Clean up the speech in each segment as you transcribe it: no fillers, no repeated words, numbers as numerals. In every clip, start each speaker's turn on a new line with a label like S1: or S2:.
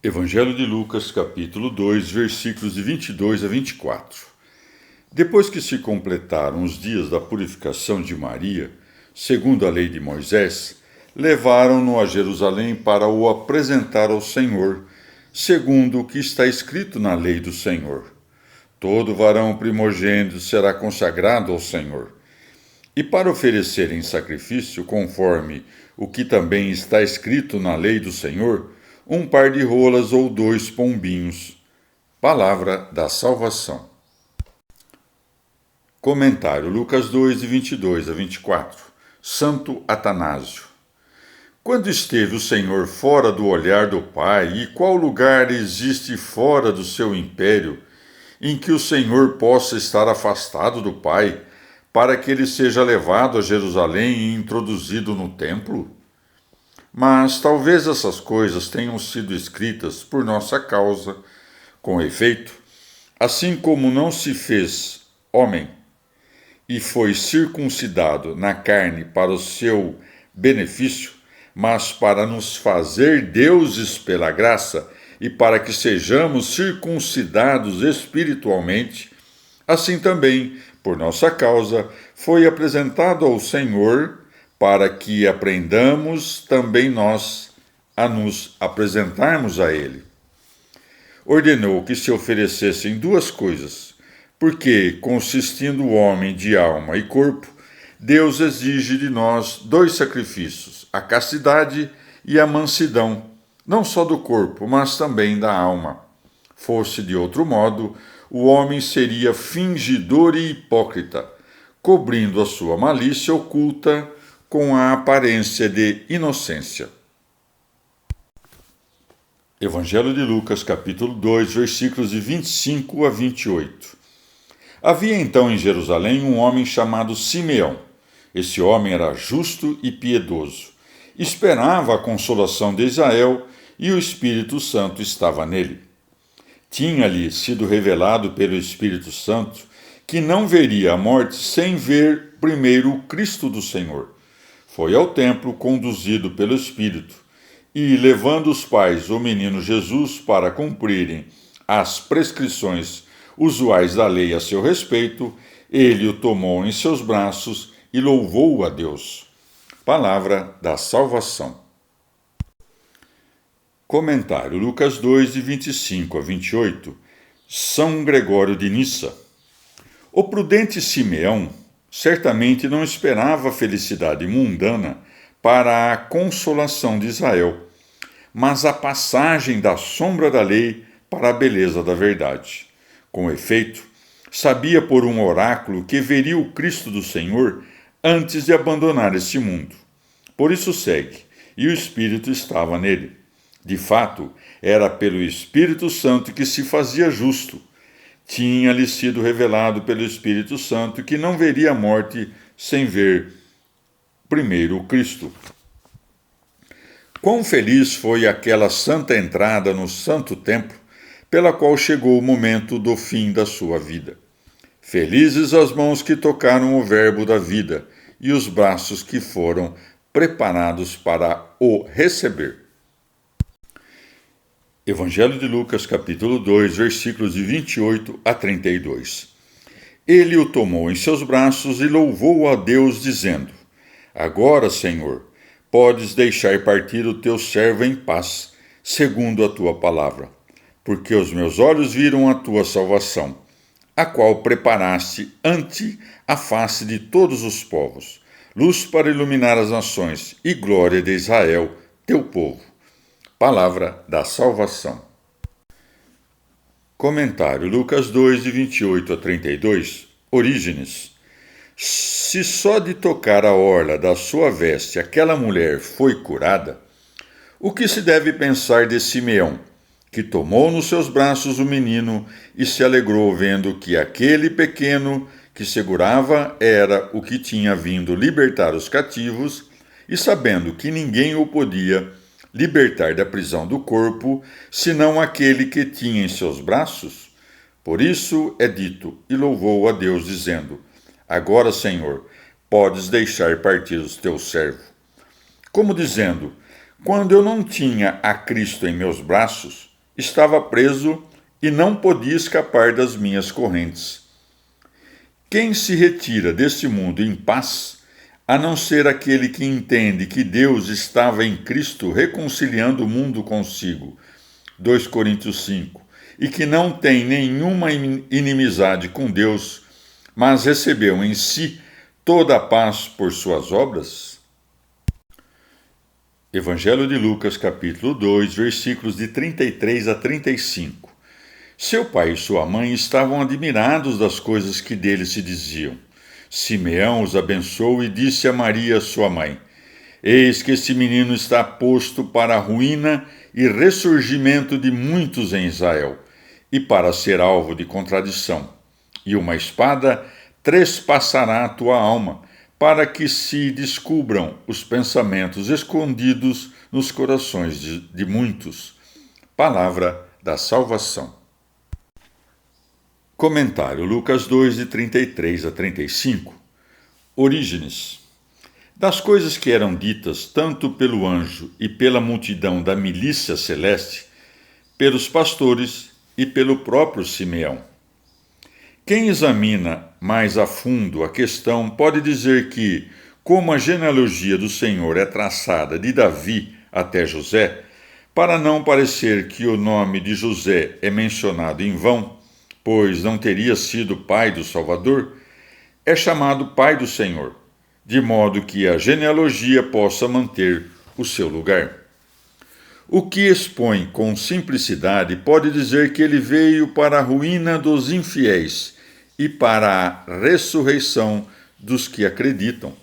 S1: Evangelho de Lucas, capítulo 2, versículos de 22 a 24. Depois que se completaram os dias da purificação de Maria, segundo a lei de Moisés, levaram-no a Jerusalém para o apresentar ao Senhor, segundo o que está escrito na lei do Senhor. Todo varão primogênito será consagrado ao Senhor. E para oferecerem sacrifício, conforme o que também está escrito na lei do Senhor, um par de rolas ou 2 pombinhos. Palavra da salvação. Comentário Lucas 2, de 22 a 24. Santo Atanásio. Quando esteve o Senhor fora do olhar do Pai, e qual lugar existe fora do seu império, em que o Senhor possa estar afastado do Pai, para que ele seja levado a Jerusalém e introduzido no templo? Mas talvez essas coisas tenham sido escritas por nossa causa. Com efeito, assim como não se fez homem e foi circuncidado na carne para o seu benefício, mas para nos fazer deuses pela graça e para que sejamos circuncidados espiritualmente, assim também, por nossa causa, foi apresentado ao Senhor, para que aprendamos também nós a nos apresentarmos a Ele. Ordenou que se oferecessem 2 coisas, porque, consistindo o homem de alma e corpo, Deus exige de nós 2 sacrifícios, a castidade e a mansidão, não só do corpo, mas também da alma. Fosse de outro modo, o homem seria fingidor e hipócrita, cobrindo a sua malícia oculta com a aparência de inocência. Evangelho de Lucas, capítulo 2, versículos de 25 a 28. Havia então em Jerusalém um homem chamado Simeão. Esse homem era justo e piedoso. Esperava a consolação de Israel e o Espírito Santo estava nele. Tinha-lhe sido revelado pelo Espírito Santo que não veria a morte sem ver primeiro o Cristo do Senhor. Foi ao templo conduzido pelo Espírito, e, levando os pais o menino Jesus para cumprirem as prescrições usuais da lei a seu respeito, ele o tomou em seus braços e louvou a Deus. Palavra da salvação. Comentário Lucas 2, de 25 a 28. São Gregório de Nissa. O prudente Simeão certamente não esperava a felicidade mundana para a consolação de Israel, mas a passagem da sombra da lei para a beleza da verdade. Com efeito, sabia por um oráculo que veria o Cristo do Senhor antes de abandonar este mundo. Por isso segue, e o Espírito estava nele. De fato, era pelo Espírito Santo que se fazia justo. Tinha-lhe sido revelado pelo Espírito Santo que não veria a morte sem ver primeiro o Cristo. Quão feliz foi aquela santa entrada no santo templo, pela qual chegou o momento do fim da sua vida. Felizes as mãos que tocaram o verbo da vida e os braços que foram preparados para o receber. Evangelho de Lucas, capítulo 2, versículos de 28 a 32. Ele o tomou em seus braços e louvou a Deus, dizendo: Agora, Senhor, podes deixar partir o teu servo em paz, segundo a tua palavra, porque os meus olhos viram a tua salvação, a qual preparaste ante a face de todos os povos, luz para iluminar as nações e glória de Israel, teu povo. Palavra da salvação. Comentário Lucas 2, de 28 a 32. Orígenes. Se só de tocar a orla da sua veste aquela mulher foi curada, o que se deve pensar de Simeão, que tomou nos seus braços o menino e se alegrou vendo que aquele pequeno que segurava era o que tinha vindo libertar os cativos, e sabendo que ninguém o podia libertar da prisão do corpo, senão aquele que tinha em seus braços? Por isso é dito, e louvou a Deus, dizendo: Agora, Senhor, podes deixar partir o teu servo. Como dizendo: Quando eu não tinha a Cristo em meus braços, estava preso e não podia escapar das minhas correntes. Quem se retira deste mundo em paz, a não ser aquele que entende que Deus estava em Cristo reconciliando o mundo consigo, 2 Coríntios 5, e que não tem nenhuma inimizade com Deus, mas recebeu em si toda a paz por suas obras? Evangelho de Lucas, capítulo 2, versículos de 33 a 35. Seu pai e sua mãe estavam admirados das coisas que dele se diziam. Simeão os abençoou e disse a Maria, sua mãe: Eis que este menino está posto para a ruína e ressurgimento de muitos em Israel, e para ser alvo de contradição. E uma espada trespassará a tua alma, para que se descubram os pensamentos escondidos nos corações de muitos. Palavra da salvação. Comentário Lucas 2, de 33 a 35. Orígenes. Das coisas que eram ditas tanto pelo anjo e pela multidão da milícia celeste, pelos pastores e pelo próprio Simeão. Quem examina mais a fundo a questão pode dizer que, como a genealogia do Senhor é traçada de Davi até José, para não parecer que o nome de José é mencionado em vão, pois não teria sido pai do Salvador, é chamado pai do Senhor, de modo que a genealogia possa manter o seu lugar. O que expõe com simplicidade pode dizer que ele veio para a ruína dos infiéis e para a ressurreição dos que acreditam.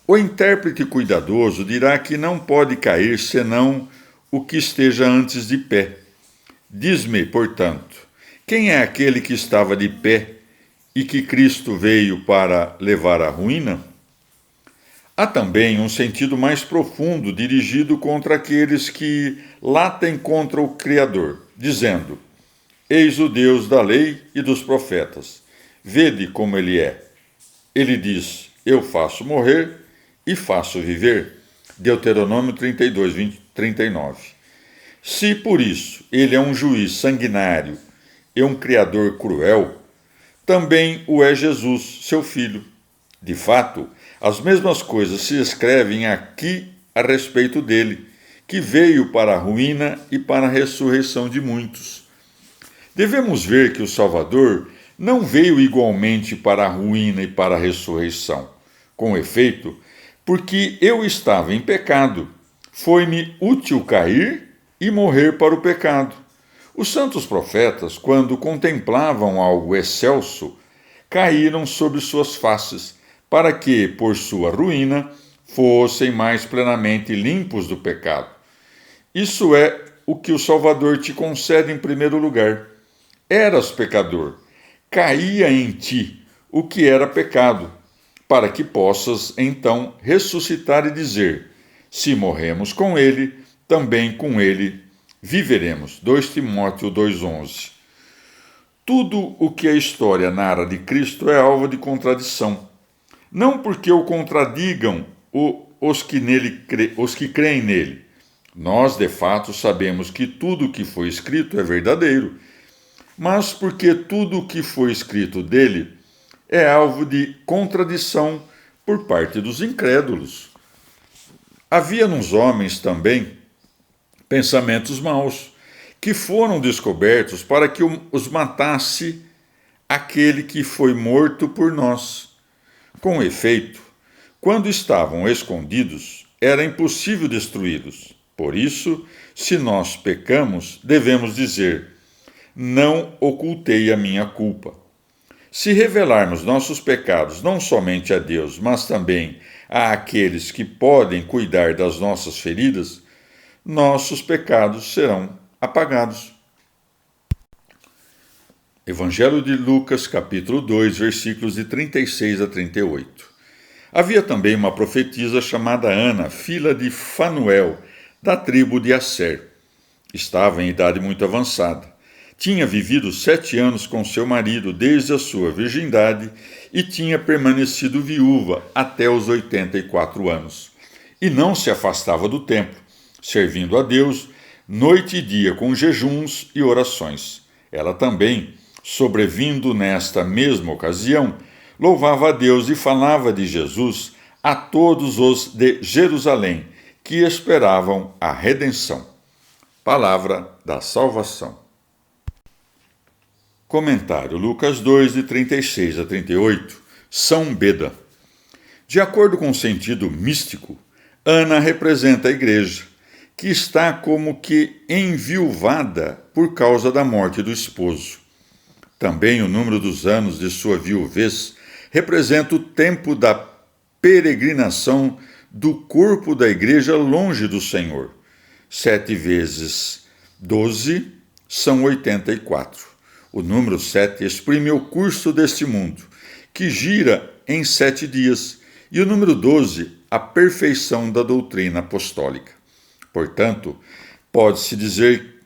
S1: O intérprete cuidadoso dirá que não pode cair senão o que esteja antes de pé. Diz-me, portanto, quem é aquele que estava de pé e que Cristo veio para levar à ruína? Há também um sentido mais profundo dirigido contra aqueles que latem contra o Criador, dizendo: Eis o Deus da lei e dos profetas. Vede como ele é. Ele diz: Eu faço morrer e faço viver. Deuteronômio 32, 39. Se por isso ele é um juiz sanguinário e um criador cruel, também o é Jesus, seu filho. De fato, as mesmas coisas se escrevem aqui a respeito dele, que veio para a ruína e para a ressurreição de muitos. Devemos ver que o Salvador não veio igualmente para a ruína e para a ressurreição. Com efeito, porque eu estava em pecado, foi-me útil cair e morrer para o pecado. Os santos profetas, quando contemplavam algo excelso, caíram sobre suas faces, para que, por sua ruína, fossem mais plenamente limpos do pecado. Isso é o que o Salvador te concede em primeiro lugar. Eras pecador, caía em ti o que era pecado, para que possas, então, ressuscitar e dizer: se morremos com ele, também com ele viveremos. 2 Timóteo 2,11. Tudo o que a história narra de Cristo é alvo de contradição. Não porque o contradigam os que creem nele. Nós, de fato, sabemos que tudo o que foi escrito é verdadeiro, mas porque tudo o que foi escrito dele é alvo de contradição por parte dos incrédulos. Havia nos homens também pensamentos maus, que foram descobertos para que os matasse aquele que foi morto por nós. Com efeito, quando estavam escondidos, era impossível destruí-los. Por isso, se nós pecamos, devemos dizer: não ocultei a minha culpa. Se revelarmos nossos pecados não somente a Deus, mas também a aqueles que podem cuidar das nossas feridas, nossos pecados serão apagados. Evangelho de Lucas, capítulo 2, versículos de 36 a 38. Havia também uma profetisa chamada Ana, filha de Fanuel, da tribo de Asser. Estava em idade muito avançada. Tinha vivido 7 anos com seu marido desde a sua virgindade e tinha permanecido viúva até os 84 anos. E não se afastava do templo, servindo a Deus, noite e dia com jejuns e orações. Ela também, sobrevindo nesta mesma ocasião, louvava a Deus e falava de Jesus a todos os de Jerusalém que esperavam a redenção. Palavra da salvação. Comentário Lucas 2, de 36 a 38. São Beda. De acordo com o sentido místico, Ana representa a igreja, que está como que enviuvada por causa da morte do esposo. Também o número dos anos de sua viuvez representa o tempo da peregrinação do corpo da igreja longe do Senhor. 7 vezes 12 são 84. O número 7 exprime o curso deste mundo, que gira em 7 dias, e o número 12, a perfeição da doutrina apostólica. Portanto, pode-se dizer,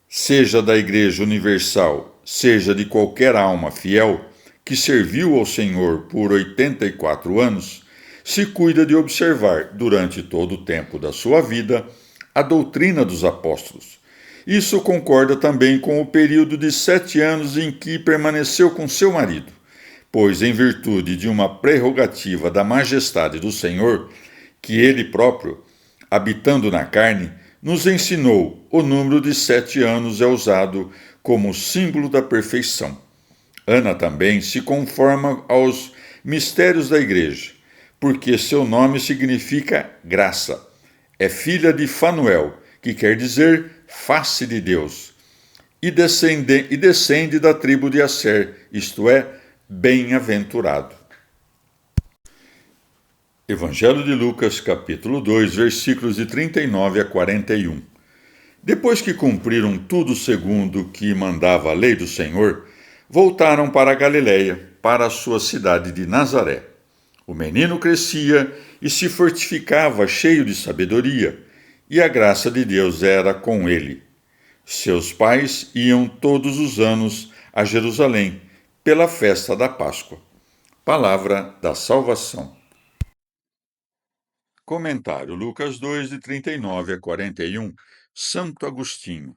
S1: seja da Igreja Universal, seja de qualquer alma fiel que serviu ao Senhor por 84 anos, se cuida de observar, durante todo o tempo da sua vida, a doutrina dos apóstolos. Isso concorda também com o período de 7 anos em que permaneceu com seu marido, pois, em virtude de uma prerrogativa da majestade do Senhor, que ele próprio, habitando na carne, nos ensinou, o número de 7 anos é usado como símbolo da perfeição. Ana também se conforma aos mistérios da igreja, porque seu nome significa graça. É filha de Fanuel, que quer dizer face de Deus, e descende da tribo de Asser, isto é, bem-aventurado. Evangelho de Lucas, capítulo 2, versículos de 39 a 41. Depois que cumpriram tudo segundo o que mandava a lei do Senhor, voltaram para a Galiléia, para a sua cidade de Nazaré. O menino crescia e se fortificava cheio de sabedoria, e a graça de Deus era com ele. Seus pais iam todos os anos a Jerusalém pela festa da Páscoa. Palavra da salvação. Comentário Lucas 2, de 39 a 41. Santo Agostinho.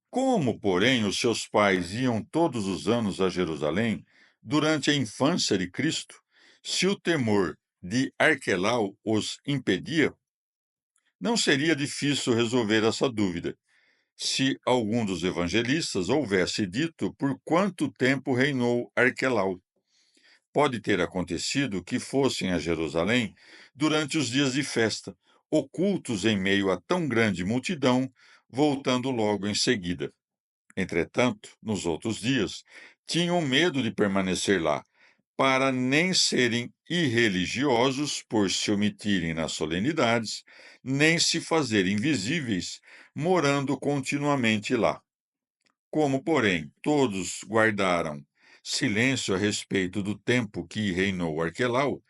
S1: Como, porém, os seus pais iam todos os anos a Jerusalém durante a infância de Cristo, se o temor de Arquelau os impedia? Não seria difícil resolver essa dúvida, se algum dos evangelistas houvesse dito por quanto tempo reinou Arquelau. Pode ter acontecido que fossem a Jerusalém durante os dias de festa, ocultos em meio a tão grande multidão, voltando logo em seguida. Entretanto, nos outros dias, tinham medo de permanecer lá, para nem serem irreligiosos por se omitirem nas solenidades, nem se fazerem visíveis, morando continuamente lá. Como, porém, todos guardaram silêncio a respeito do tempo que reinou Arquelau,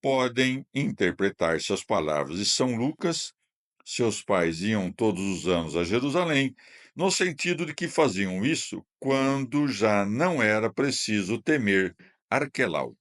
S1: podem interpretar-se as palavras de São Lucas: seus pais iam todos os anos a Jerusalém, no sentido de que faziam isso quando já não era preciso temer Arquelau.